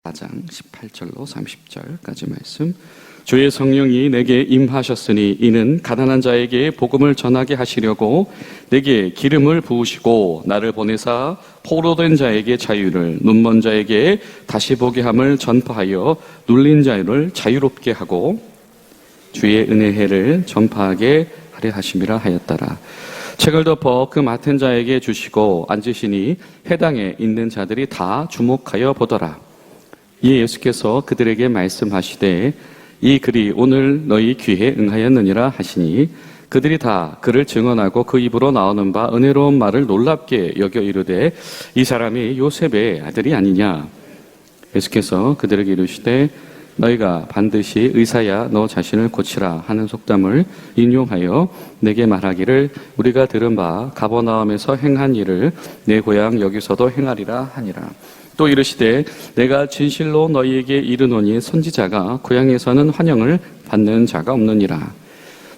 4장 18절로 30절까지 말씀. 주의 성령이 내게 임하셨으니 이는 가난한 자에게 복음을 전하게 하시려고 내게 기름을 부으시고 나를 보내사 포로된 자에게 자유를, 눈먼 자에게 다시 보게 함을 전파하여 눌린 자를 자유롭게 하고 주의 은혜의 해를 전파하게 하려 하심이라 하였더라. 책을 덮어 그 맡은 자에게 주시고 앉으시니 해당에 있는 자들이 다 주목하여 보더라. 이에 예수께서 그들에게 말씀하시되 이 글이 오늘 너희 귀에 응하였느니라 하시니 그들이 다 그를 증언하고 그 입으로 나오는 바 은혜로운 말을 놀랍게 여겨 이르되 이 사람이 요셉의 아들이 아니냐. 예수께서 그들에게 이르시되 너희가 반드시 의사야 너 자신을 고치라 하는 속담을 인용하여 내게 말하기를 우리가 들은 바 가버나움에서 행한 일을 내 고향 여기서도 행하리라 하니라. 또 이르시되 내가 진실로 너희에게 이르노니 선지자가 고향에서는 환영을 받는 자가 없느니라.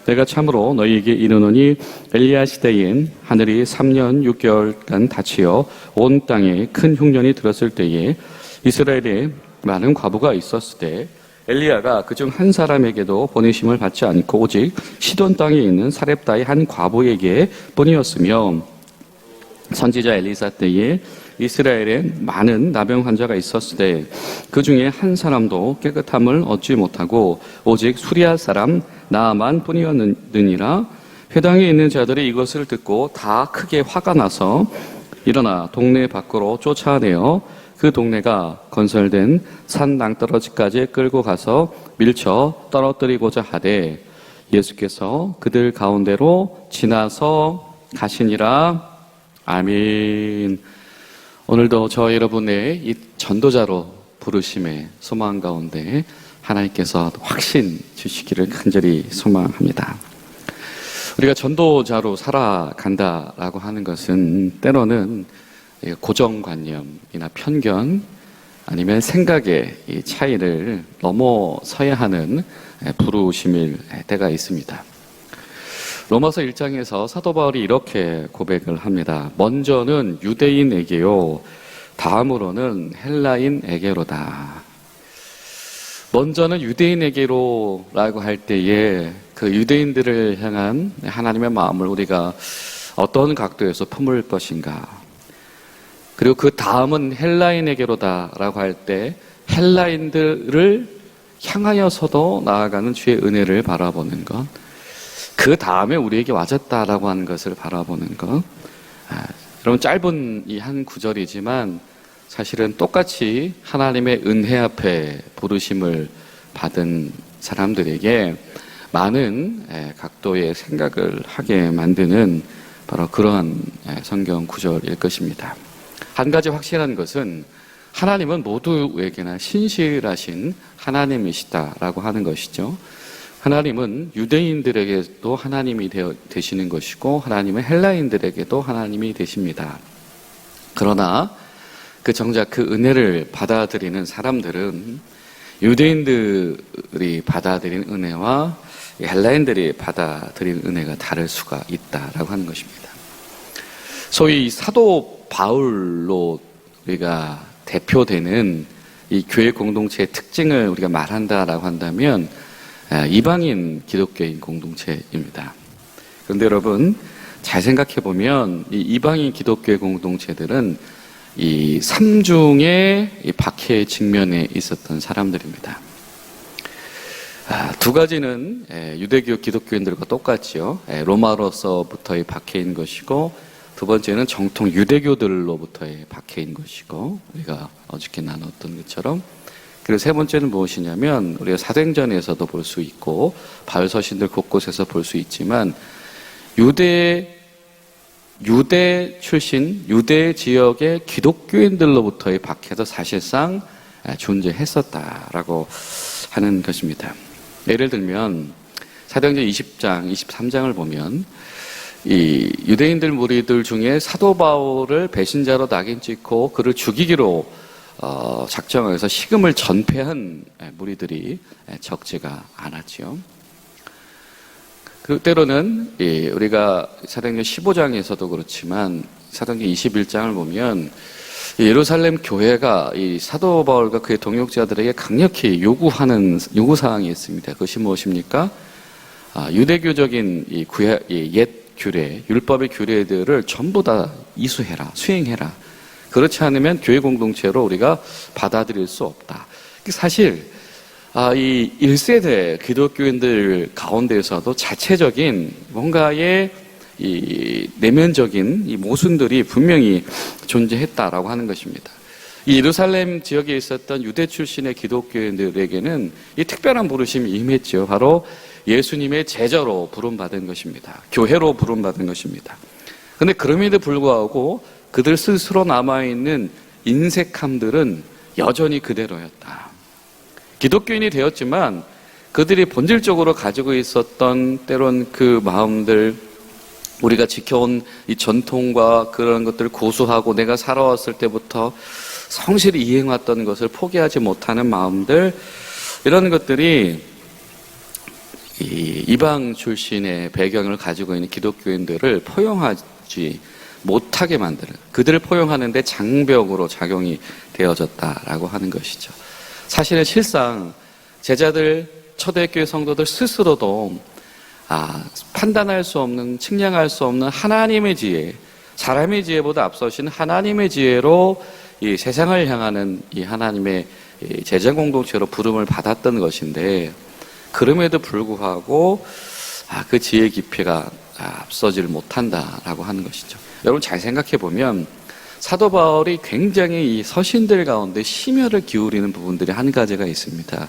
내가 참으로 너희에게 이르노니 엘리야 시대엔 하늘이 3년 6개월간 닫히어 온 땅에 큰 흉년이 들었을 때에 이스라엘에 많은 과부가 있었을 때 엘리야가 그중 한 사람에게도 보내심을 받지 않고 오직 시돈 땅에 있는 사렙다의 한 과부에게 뿐이었으며 선지자 엘리사 때에 이스라엘에 많은 나병 환자가 있었을 때 그 중에 한 사람도 깨끗함을 얻지 못하고 오직 수리아 사람 나아만 뿐이었느니라. 회당에 있는 자들이 이것을 듣고 다 크게 화가 나서 일어나 동네 밖으로 쫓아내어 그 동네가 건설된 산 낭떠러지까지 끌고 가서 밀쳐 떨어뜨리고자 하되 예수께서 그들 가운데로 지나서 가시니라. 아멘. 오늘도 저 여러분의 이 전도자로 부르심의 소망 가운데 하나님께서 확신 주시기를 간절히 소망합니다. 우리가 전도자로 살아간다라고 하는 것은 때로는 고정관념이나 편견 아니면 생각의 이 차이를 넘어서야 하는 부르심일 때가 있습니다. 로마서 1장에서 사도 바울이 이렇게 고백을 합니다. 먼저는 유대인에게요, 다음으로는 헬라인에게로다. 먼저는 유대인에게로라고 할 때에 그 유대인들을 향한 하나님의 마음을 우리가 어떤 각도에서 품을 것인가. 그리고 그 다음은 헬라인에게로다라고 할 때 헬라인들을 향하여서도 나아가는 주의 은혜를 바라보는 것. 그 다음에 우리에게 와졌다라고 하는 것을 바라보는 것. 여러분 짧은 이 한 구절이지만 사실은 똑같이 하나님의 은혜 앞에 부르심을 받은 사람들에게 많은 각도의 생각을 하게 만드는 바로 그러한 성경 구절일 것입니다. 한 가지 확실한 것은 하나님은 모두에게나 신실하신 하나님이시다라고 하는 것이죠. 하나님은 유대인들에게도 하나님이 되시는 것이고 하나님은 헬라인들에게도 하나님이 되십니다. 그러나 정작 그 은혜를 받아들이는 사람들은 유대인들이 받아들인 은혜와 헬라인들이 받아들인 은혜가 다를 수가 있다라고 하는 것입니다. 소위 사도 바울로 우리가 대표되는 이 교회 공동체의 특징을 우리가 말한다라고 한다면 이방인 기독교인 공동체입니다. 그런데 여러분 잘 생각해 보면 이 이방인 기독교의 공동체들은 이 삼중의 박해의 직면에 있었던 사람들입니다. 두 가지는 유대교 기독교인들과 똑같지요. 로마로서부터의 박해인 것이고 두 번째는 정통 유대교들로부터의 박해인 것이고 우리가 어저께 나눴던 것처럼 그리고 세 번째는 무엇이냐면 우리가 사도행전에서도 볼 수 있고 바울 서신들 곳곳에서 볼 수 있지만 유대 출신 유대 지역의 기독교인들로부터의 박해도 사실상 존재했었다라고 하는 것입니다. 예를 들면 사도행전 20장, 23장을 보면 이 유대인들 무리들 중에 사도 바울을 배신자로 낙인 찍고 그를 죽이기로 작정해서 식음을 전폐한 무리들이 적지가 않았지요. 그 때로는 우리가 사도행전 15장에서도 그렇지만 사도행전 21장을 보면 예루살렘 교회가 이 사도 바울과 그의 동역자들에게 강력히 요구하는 요구사항이 있습니다. 그것이 무엇입니까? 유대교적인 옛 규례, 율법의 규례들을 전부 다 이수해라, 수행해라. 그렇지 않으면 교회 공동체로 우리가 받아들일 수 없다. 사실 이 1세대 기독교인들 가운데에서도 자체적인 뭔가의 이 내면적인 이 모순들이 분명히 존재했다라고 하는 것입니다. 이 예루살렘 지역에 있었던 유대 출신의 기독교인들에게는 이 특별한 부르심이 임했죠. 바로 예수님의 제자로 부름받은 것입니다. 교회로 부름받은 것입니다. 그런데 그럼에도 불구하고 그들 스스로 남아있는 인색함들은 여전히 그대로였다. 기독교인이 되었지만 그들이 본질적으로 가지고 있었던 때론 그 마음들, 우리가 지켜온 이 전통과 그런 것들을 고수하고 내가 살아왔을 때부터 성실히 이행했던 것을 포기하지 못하는 마음들, 이런 것들이 이 이방 출신의 배경을 가지고 있는 기독교인들을 포용하지 못하게 만드는, 그들을 포용하는데 장벽으로 작용이 되어졌다라고 하는 것이죠. 사실은 실상 제자들, 초대교회 성도들 스스로도 판단할 수 없는, 측량할 수 없는 하나님의 지혜, 사람의 지혜보다 앞서신 하나님의 지혜로 이 세상을 향하는 이 하나님의 제자 공동체로 부름을 받았던 것인데, 그럼에도 불구하고 그 지혜 깊이가 앞서지를 못한다라고 하는 것이죠. 여러분 잘 생각해 보면 사도 바울이 굉장히 이 서신들 가운데 심혈을 기울이는 부분들이 한 가지가 있습니다.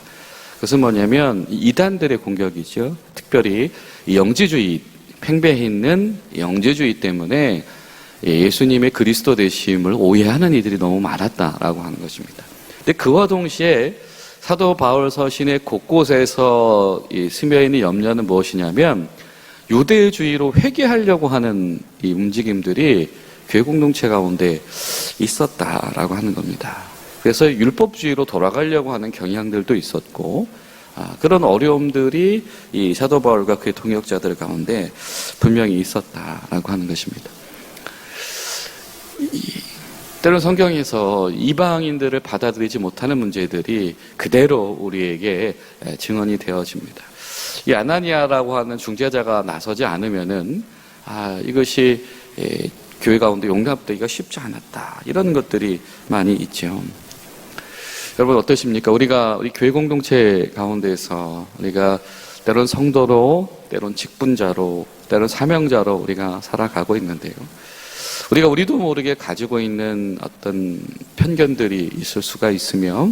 그것은 뭐냐면 이단들의 공격이죠. 특별히 영지주의, 팽배해 있는 영지주의 때문에 예수님의 그리스도 되심을 오해하는 이들이 너무 많았다라고 하는 것입니다. 근데 그와 동시에 사도 바울 서신의 곳곳에서 스며있는 염려는 무엇이냐면 유대주의로 회귀하려고 하는 이 움직임들이 교회 공동체 가운데 있었다라고 하는 겁니다. 그래서 율법주의로 돌아가려고 하는 경향들도 있었고, 그런 어려움들이 이 사도 바울과 그의 동역자들 가운데 분명히 있었다라고 하는 것입니다. 때론 성경에서 이방인들을 받아들이지 못하는 문제들이 그대로 우리에게 증언이 되어집니다. 이 아나니아라고 하는 중재자가 나서지 않으면은 이것이 교회 가운데 용납되기가 쉽지 않았다, 이런 것들이 많이 있죠. 여러분 어떠십니까? 우리 교회 공동체 가운데서 우리가 때론 성도로, 때론 직분자로, 때론 사명자로 우리가 살아가고 있는데요. 우리도 모르게 가지고 있는 어떤 편견들이 있을 수가 있으며,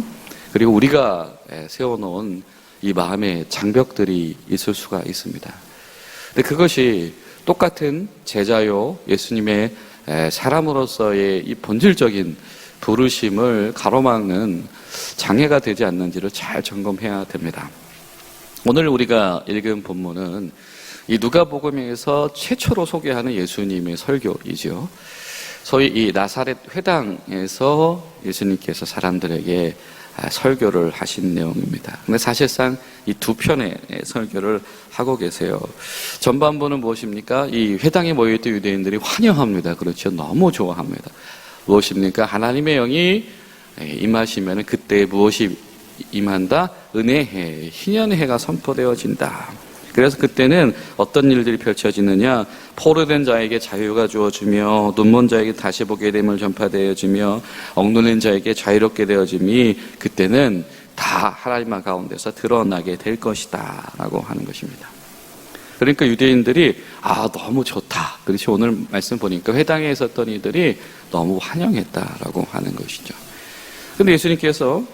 그리고 우리가 세워놓은 이 마음의 장벽들이 있을 수가 있습니다. 근데 그것이 똑같은 제자요, 예수님의 사람으로서의 이 본질적인 부르심을 가로막는 장애가 되지 않는지를 잘 점검해야 됩니다. 오늘 우리가 읽은 본문은 이 누가복음에서 최초로 소개하는 예수님의 설교이죠. 소위 이 나사렛 회당에서 예수님께서 사람들에게 설교를 하신 내용입니다. 근데 사실상 이 두 편의 설교를 하고 계세요. 전반부는 무엇입니까? 이 회당에 모여있던 유대인들이 환영합니다. 그렇죠. 너무 좋아합니다. 무엇입니까? 하나님의 영이 임하시면 그때 무엇이 임한다? 은혜해, 희년해가 선포되어진다. 그래서 그때는 어떤 일들이 펼쳐지느냐? 포로된 자에게 자유가 주어지며, 눈먼 자에게 다시 보게 됨을 전파되어지며, 억눌린 자에게 자유롭게 되어짐이 그때는 다 하나님 가운데서 드러나게 될 것이다 라고 하는 것입니다. 그러니까 유대인들이 너무 좋다. 그렇지, 오늘 말씀 보니까 회당에 있었던 이들이 너무 환영했다라고 하는 것이죠. 그런데 예수님께서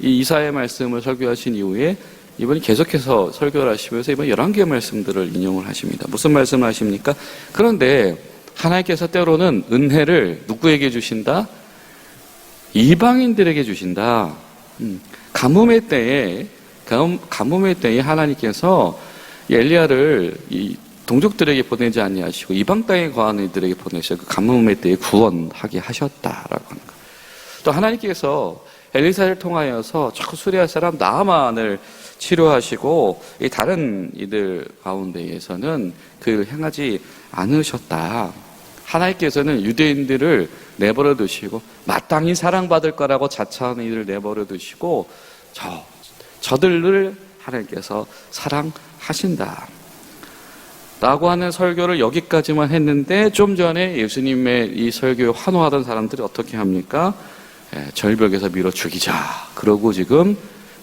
이 이사야의 말씀을 설교하신 이후에 이번에 계속해서 설교를 하시면서 이번 11개의 말씀들을 인용을 하십니다. 무슨 말씀을 하십니까? 그런데 하나님께서 때로는 은혜를 누구에게 주신다? 이방인들에게 주신다. 가뭄의 때에 하나님께서 엘리야를 이 동족들에게 보내지 아니하시고 이방 땅에 거하는 이들에게 보내셔서 그 가뭄의 때에 구원하게 하셨다라고 하는 것. 또 하나님께서 엘리사를 통하여서 저 수리아 사람 나아만을 치료하시고 이 다른 이들 가운데에서는 그를 향하지 않으셨다. 하나님께서는 유대인들을 내버려 두시고 마땅히 사랑받을 거라고 자처하는 이들을 내버려 두시고 저들을 하나님께서 사랑하신다 라고 하는 설교를 여기까지만 했는데, 좀 전에 예수님의 이 설교에 환호하던 사람들이 어떻게 합니까? 절벽에서 밀어 죽이자. 그러고 지금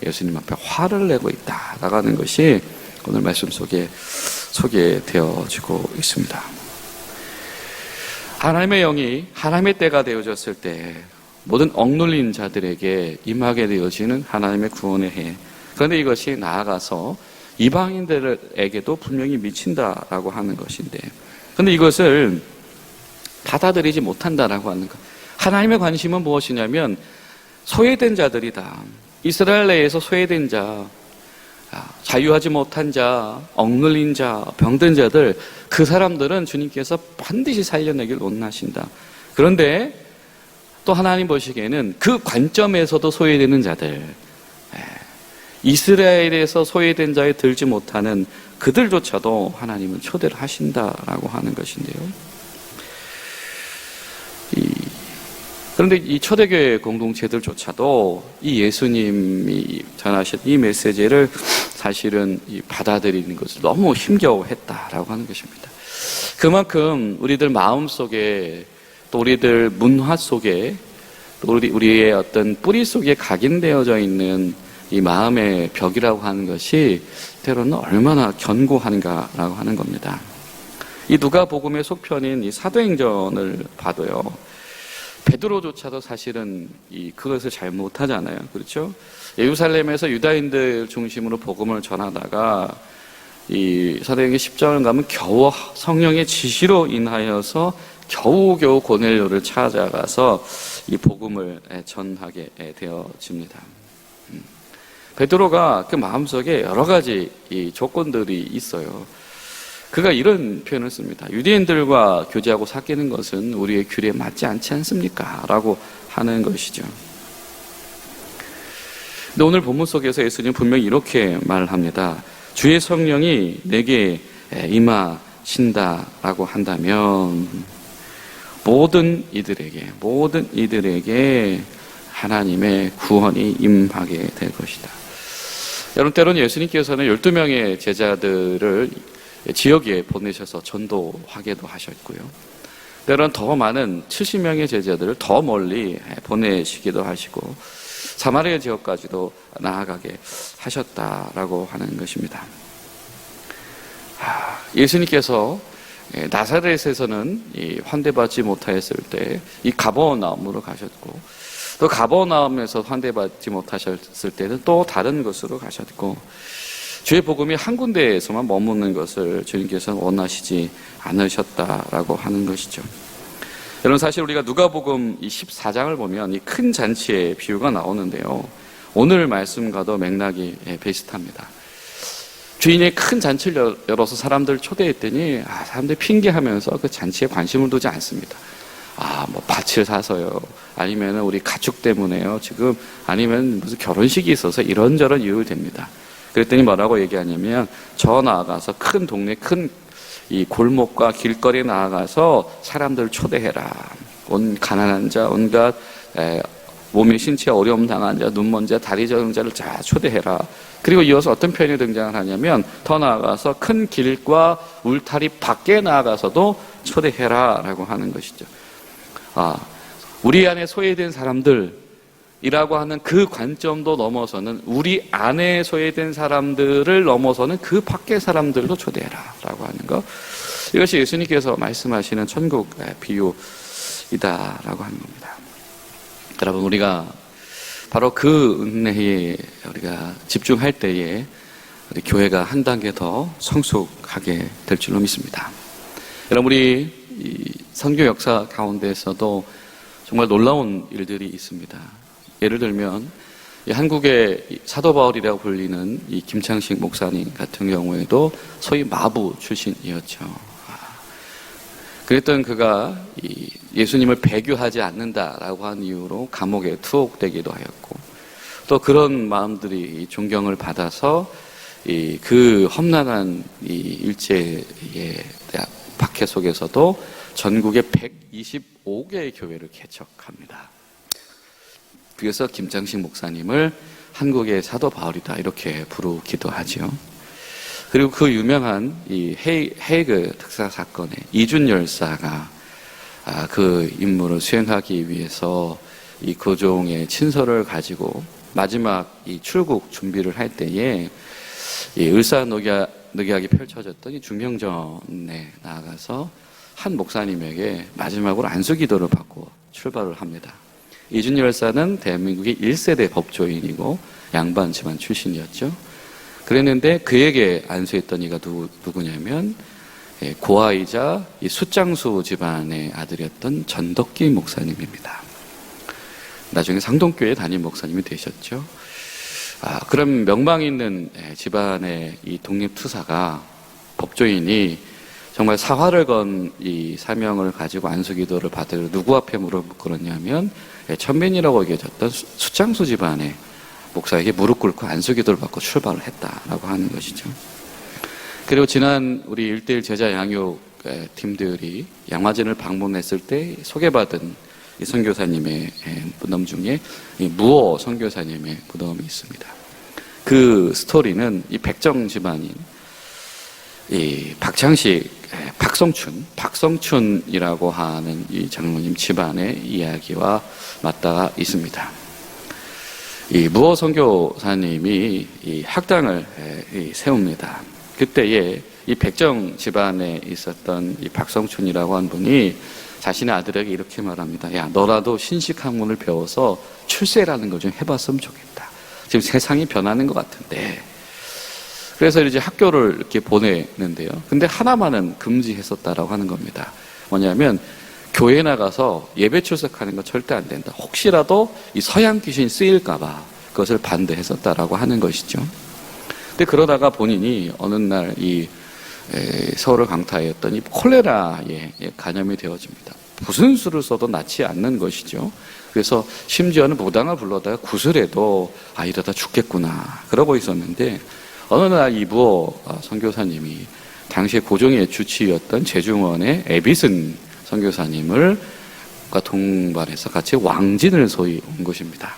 예수님 앞에 화를 내고 있다 나가는 것이 오늘 말씀 속에 소개되어지고 있습니다. 하나님의 영이 하나님의 때가 되어졌을 때 모든 억눌린 자들에게 임하게 되어지는 하나님의 구원의 해. 그런데 이것이 나아가서 이방인들에게도 분명히 미친다라고 하는 것인데, 그런데 이것을 받아들이지 못한다라고 하는 것. 하나님의 관심은 무엇이냐면 소외된 자들이다. 이스라엘 내에서 소외된 자, 자유하지 못한 자, 억눌린 자, 병든 자들, 그 사람들은 주님께서 반드시 살려내길 원하신다. 그런데 또 하나님 보시기에는 그 관점에서도 소외되는 자들, 이스라엘에서 소외된 자에 들지 못하는 그들조차도 하나님은 초대를 하신다라고 하는 것인데요. 그런데 이 초대교회 공동체들조차도 이 예수님이 전하신 이 메시지를 사실은 받아들이는 것을 너무 힘겨워했다라고 하는 것입니다. 그만큼 우리들 마음 속에, 또 우리들 문화 속에, 또 우리의 어떤 뿌리 속에 각인되어져 있는 이 마음의 벽이라고 하는 것이 때로는 얼마나 견고한가라고 하는 겁니다. 이 누가복음의 속편인 이 사도행전을 봐도요, 베드로조차도 사실은 그것을 잘 못하잖아요. 그렇죠? 예루살렘에서 유다인들 중심으로 복음을 전하다가 이 사도행전 10장을 가면 겨우 성령의 지시로 인하여서 겨우겨우 고넬료를 찾아가서 이 복음을 전하게 되어집니다. 베드로가 그 마음속에 여러 가지 이 조건들이 있어요. 그가 이런 표현을 씁니다. 유대인들과 교제하고 사귀는 것은 우리의 규례에 맞지 않지 않습니까? 라고 하는 것이죠. 근데 오늘 본문 속에서 예수님 분명히 이렇게 말을 합니다. 주의 성령이 내게 임하신다라고 한다면 모든 이들에게 하나님의 구원이 임하게 될 것이다. 여러분, 때로는 예수님께서는 12명의 제자들을 지역에 보내셔서 전도하게도 하셨고요. 때로는 더 많은 70명의 제자들을 더 멀리 보내시기도 하시고 사마리아 지역까지도 나아가게 하셨다라고 하는 것입니다. 예수님께서 나사렛에서는 환대받지 못하였을 때 이 가버나움으로 가셨고, 또 가버나움에서 환대받지 못하셨을 때는 또 다른 곳으로 가셨고, 주의 복음이 한 군데에서만 머무는 것을 주님께서는 원하시지 않으셨다라고 하는 것이죠. 여러분, 사실 우리가 누가복음 14장을 보면 이 큰 잔치의 비유가 나오는데요, 오늘 말씀과도 맥락이 비슷합니다. 주인이 큰 잔치를 열어서 사람들을 초대했더니 사람들이 핑계하면서 그 잔치에 관심을 두지 않습니다. 뭐 밭을 사서요, 아니면 우리 가축 때문에요, 지금, 아니면 무슨 결혼식이 있어서 이런저런 이유를 댑니다. 그랬더니 뭐라고 얘기하냐면, 저 나아가서 큰 동네, 큰 이 골목과 길거리에 나아가서 사람들을 초대해라. 온 가난한 자, 온갖 몸의 신체 어려움 당한 자, 눈먼 자, 다리 저린 자를 다 초대해라. 그리고 이어서 어떤 표현이 등장을 하냐면, 더 나아가서 큰 길과 울타리 밖에 나아가서도 초대해라 라고 하는 것이죠. 우리 안에 소외된 사람들이라고 하는 그 관점도 넘어서는, 우리 안에 소외된 사람들을 넘어서는 그 밖의 사람들도 초대해라 라고 하는 것, 이것이 예수님께서 말씀하시는 천국 비유이다 라고 하는 겁니다. 여러분, 우리가 바로 그 은혜에 우리가 집중할 때에 우리 교회가 한 단계 더 성숙하게 될 줄로 믿습니다. 여러분, 우리 이 선교 역사 가운데에서도 정말 놀라운 일들이 있습니다. 예를 들면 한국의 사도 바울이라고 불리는 이 김창식 목사님 같은 경우에도 소위 마부 출신이었죠. 그랬던 그가 예수님을 배교하지 않는다라고 한 이유로 감옥에 투옥되기도 하였고, 또 그런 마음들이 존경을 받아서 그 험난한 일제의 박해 속에서도 전국에 125개의 교회를 개척합니다. 그래서 김장식 목사님을 한국의 사도 바울이다 이렇게 부르기도 하죠. 그리고 그 유명한 이 헤이그 특사 사건에 이준 열사가 그 임무를 수행하기 위해서 이 고종의 친서를 가지고 마지막 이 출국 준비를 할 때에 이 을사늑약이 펼쳐졌던 이 중명전에 나아가서 한 목사님에게 마지막으로 안수기도를 받고 출발을 합니다. 이준 열사는 대한민국의 1세대 법조인이고 양반 집안 출신이었죠. 그랬는데 그에게 안수했던 이가 누구냐면 고아이자 이 숫장수 집안의 아들이었던 전덕기 목사님입니다. 나중에 상동교회 담임 목사님이 되셨죠. 그런 명망 있는 집안의 이 독립투사가 법조인이 정말 사활을 건 이 사명을 가지고 안수기도를 받을 누구 앞에 무릎 꿇었냐면 천민이라고 여겨졌던 숫장수 집안의 목사에게 무릎 꿇고 안수기도를 받고 출발을 했다라고 하는 것이죠. 그리고 지난 우리 1:1 제자 양육 팀들이 양화진을 방문했을 때 소개받은 이 선교사님의 무덤 중에 이 무어 선교사님의 무덤이 있습니다. 그 스토리는 이 백정 집안인 이 박성춘이라고 하는 이 장로님 집안의 이야기와 맞닿아 있습니다. 이 무어 선교사님이 이 학당을 세웁니다. 그때에 이 백정 집안에 있었던 이 박성춘이라고 한 분이 자신의 아들에게 이렇게 말합니다. 야, 너라도 신식학문을 배워서 출세라는 걸 좀 해봤으면 좋겠다. 지금 세상이 변하는 것 같은데. 그래서 이제 학교를 이렇게 보내는데요. 근데 하나만은 금지했었다라고 하는 겁니다. 뭐냐면 교회 나가서 예배 출석하는 건 절대 안 된다. 혹시라도 이 서양 귀신 쓰일까봐 그것을 반대했었다라고 하는 것이죠. 근데 그러다가 본인이 어느 날 이 서울을 강타했더니 콜레라에 감염이 되어집니다. 무슨 수를 써도 낫지 않는 것이죠. 그래서 심지어는 무당을 불러다가 구슬해도 이러다 죽겠구나 그러고 있었는데 어느 날 이 무어 선교사님이 당시에 고종의 주치의였던 제중원의 에비슨 선교사님을 동반해서 같이 왕진을 소위 온 것입니다.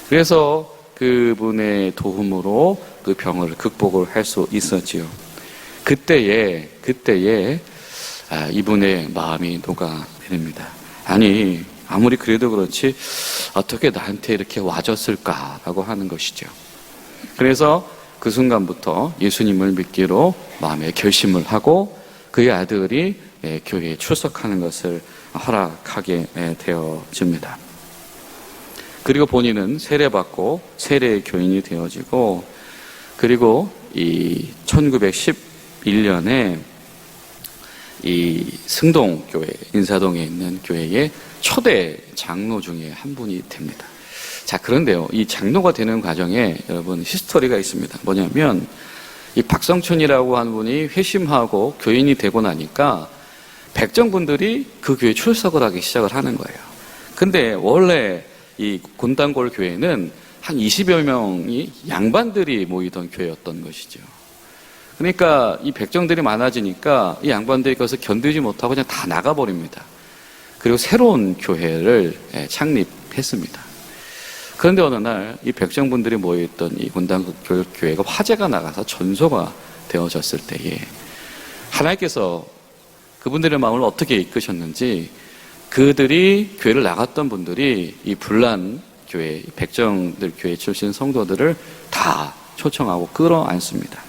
그래서 그분의 도움으로 그 병을 극복을 할 수 있었지요. 그때에 이분의 마음이 녹아내립니다. 아니 아무리 그래도 그렇지 어떻게 나한테 이렇게 와줬을까라고 하는 것이죠. 그래서 그 순간부터 예수님을 믿기로 마음에 결심을 하고 그의 아들이 교회에 출석하는 것을 허락하게 되어집니다. 그리고 본인은 세례받고 세례의 교인이 되어지고 그리고 이 1911년에 이 승동교회, 인사동에 있는 교회의 초대 장로 중에 한 분이 됩니다. 자, 그런데요, 이 장로가 되는 과정에 여러분 히스토리가 있습니다. 뭐냐면 이 박성춘이라고 하는 분이 회심하고 교인이 되고 나니까 백정분들이 그 교회에 출석을 하기 시작을 하는 거예요. 근데 원래 이 곤단골 교회는 한 20여 명이 양반들이 모이던 교회였던 것이죠. 그러니까 이 백정들이 많아지니까 이 양반들이 그것을 견디지 못하고 그냥 다 나가버립니다. 그리고 새로운 교회를 창립했습니다. 그런데 어느 날 이 백정분들이 모여있던 이 곤단골 교회가 화재가 나가서 전소가 되어졌을 때에 하나님께서 그분들의 마음을 어떻게 이끄셨는지 그들이 교회를 나갔던 분들이 이 불난 교회, 백정들 교회 출신 성도들을 다 초청하고 끌어안습니다.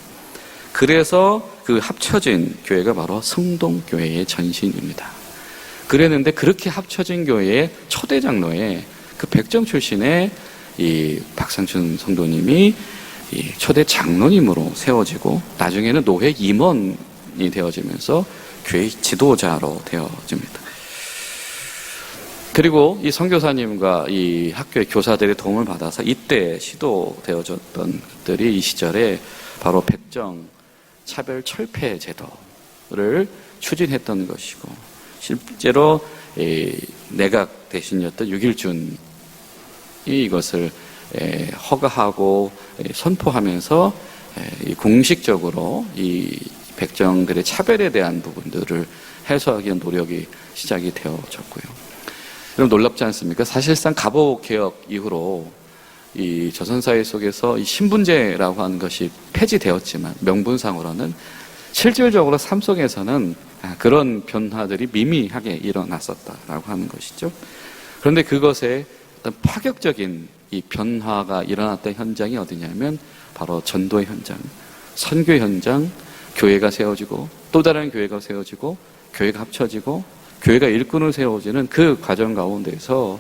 그래서 그 합쳐진 교회가 바로 성동교회의 전신입니다. 그랬는데 그렇게 합쳐진 교회의 초대 장로에 그 백정 출신의 이 박상춘 성도님이 이 초대 장로님으로 세워지고 나중에는 노회 임원이 되어지면서 교회 지도자로 되어집니다. 그리고 이 선교사님과 이 학교의 교사들의 도움을 받아서 이때 시도되어졌던 것들이 이 시절에 바로 백정 차별 철폐 제도를 추진했던 것이고 실제로 이 내각 대신이었던 6.1준 이것을 허가하고 선포하면서 공식적으로 이 백정들의 차별에 대한 부분들을 해소하기 위한 노력이 시작이 되어졌고요. 여러분 놀랍지 않습니까? 사실상 갑오개혁 이후로 이 조선사회 속에서 이 신분제라고 하는 것이 폐지되었지만 명분상으로는 실질적으로 삶 속에서는 그런 변화들이 미미하게 일어났었다라고 하는 것이죠. 그런데 그것에 어떤 파격적인 이 변화가 일어났던 현장이 어디냐면 바로 전도의 현장, 선교 현장, 교회가 세워지고 또 다른 교회가 세워지고 교회가 합쳐지고 교회가 일꾼을 세워지는 그 과정 가운데서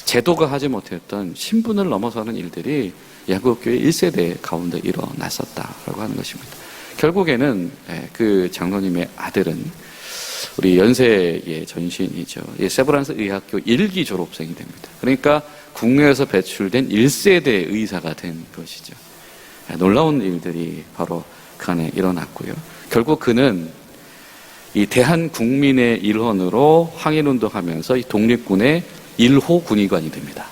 제도가 하지 못했던 신분을 넘어서는 일들이 야곱교회 1세대 가운데 일어났었다라고 하는 것입니다. 결국에는 그 장로님의 아들은 우리 연세의 전신이죠. 세브란스 의학교 1기 졸업생이 됩니다. 그러니까 국내에서 배출된 1세대 의사가 된 것이죠. 놀라운 일들이 바로 그 안에 일어났고요. 결국 그는 이 대한국민의 일원으로 항일운동하면서 이 독립군의 1호 군의관이 됩니다.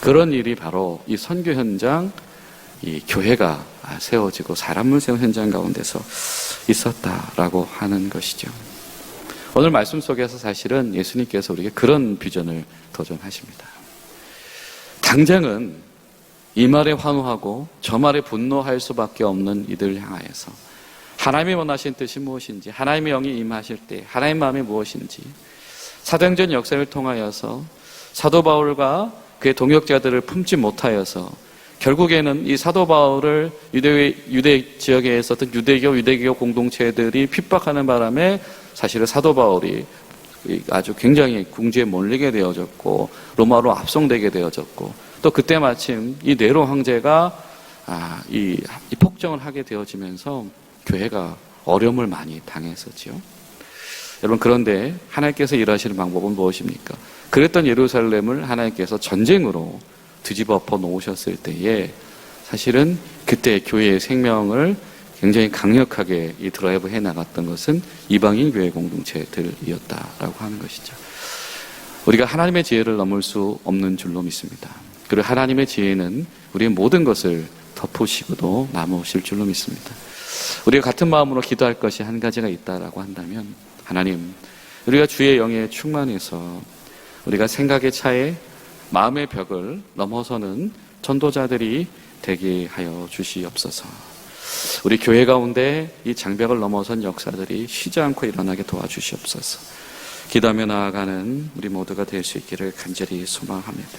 그런 일이 바로 이 선교 현장, 이 교회가 세워지고 사람을 세운 현장 가운데서 있었다라고 하는 것이죠. 오늘 말씀 속에서 사실은 예수님께서 우리에게 그런 비전을 도전하십니다. 당장은 이 말에 환호하고 저 말에 분노할 수밖에 없는 이들을 향하여서 하나님이 원하신 뜻이 무엇인지, 하나님의 영이 임하실 때 하나님의 마음이 무엇인지, 사도행전 역사를 통하여서 사도 바울과 그의 동역자들을 품지 못하여서 결국에는 이 사도 바울을 유대 지역에 있었던 유대교 공동체들이 핍박하는 바람에 사실은 사도 바울이 아주 굉장히 궁지에 몰리게 되어졌고 로마로 압송되게 되어졌고 또 그때 마침 이 네로 황제가 이 폭정을 하게 되어지면서 교회가 어려움을 많이 당했었지요. 여러분 그런데 하나님께서 일하시는 방법은 무엇입니까? 그랬던 예루살렘을 하나님께서 전쟁으로 뒤집어 엎어 놓으셨을 때에 사실은 그때 교회의 생명을 굉장히 강력하게 이 드라이브 해 나갔던 것은 이방인 교회 공동체들이었다라고 하는 것이죠. 우리가 하나님의 지혜를 넘을 수 없는 줄로 믿습니다. 그리고 하나님의 지혜는 우리의 모든 것을 덮으시고도 남으실 줄로 믿습니다. 우리가 같은 마음으로 기도할 것이 한 가지가 있다라고 한다면 하나님, 우리가 주의 영에 충만해서 우리가 생각의 차에 마음의 벽을 넘어서는 전도자들이 되게 하여 주시옵소서. 우리 교회 가운데 이 장벽을 넘어선 역사들이 쉬지 않고 일어나게 도와주시옵소서. 기도하며 나아가는 우리 모두가 될 수 있기를 간절히 소망합니다.